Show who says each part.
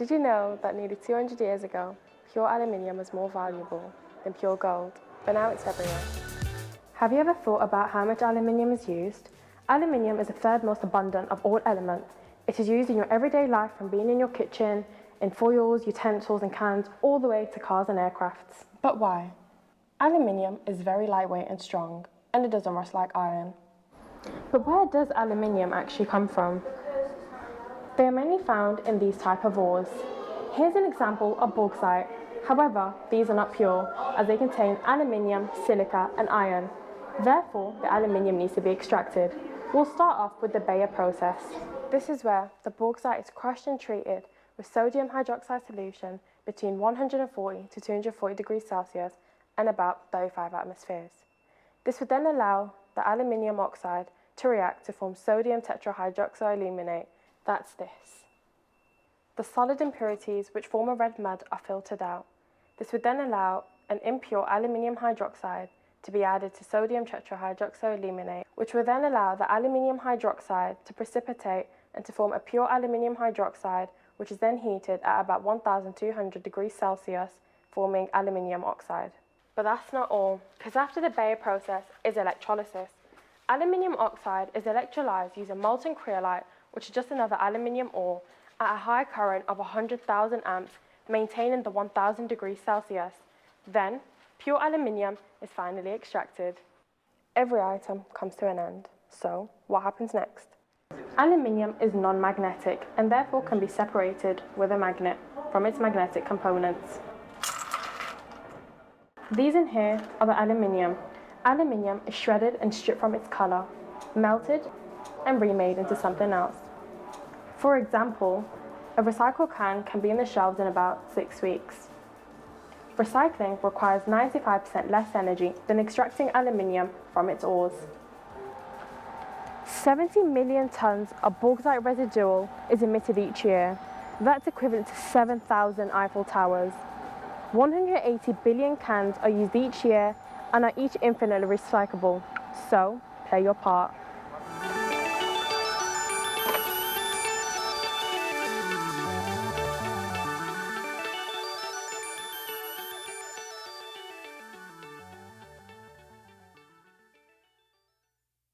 Speaker 1: Did you know that nearly 200 years ago, pure aluminium was more valuable than pure gold, but now it's everywhere? Have you ever thought about how much aluminium is used? Aluminium is the third most abundant of all elements. It is used in your everyday life, from being in your kitchen, in foils, utensils and cans, all the way to cars and aircrafts. But why? Aluminium is very lightweight and strong, and it doesn't rust like iron. But where does aluminium actually come from? They are mainly found in these type of ores. Here's an example of bauxite. However, these are not pure, as they contain aluminium, silica and iron. Therefore, the aluminium needs to be extracted. We'll start off with the Bayer process. This is where the bauxite is crushed and treated with sodium hydroxide solution between 140 to 240 degrees Celsius and about 35 atmospheres. This would then allow the aluminium oxide to react to form sodium tetrahydroxyaluminiate. That's this. The solid impurities which form a red mud are filtered out. This would then allow an impure aluminium hydroxide to be added to sodium tetrahydroxyaluminiate, which will then allow the aluminium hydroxide to precipitate and to form a pure aluminium hydroxide, which is then heated at about 1200 degrees Celsius, forming aluminium oxide. But that's not all, because after the Bayer process is electrolysis. Aluminium oxide is electrolyzed using molten cryolite, which is just another aluminium ore, at a high current of 100,000 amps, maintaining the 1000 degrees Celsius. Then, pure aluminium is finally extracted. Every item comes to an end. So, what happens next? Aluminium is non-magnetic and therefore can be separated with a magnet from its magnetic components. These in here are the aluminium. Aluminium is shredded and stripped from its color, melted and remade into something else. For example, a recycled can be in the shelves in about 6 weeks. Recycling requires 95% less energy than extracting aluminium from its ores. 70 million tons of bauxite residual is emitted each year. That's equivalent to 7,000 Eiffel Towers. 180 billion cans are used each year and are each infinitely recyclable. So, play your part.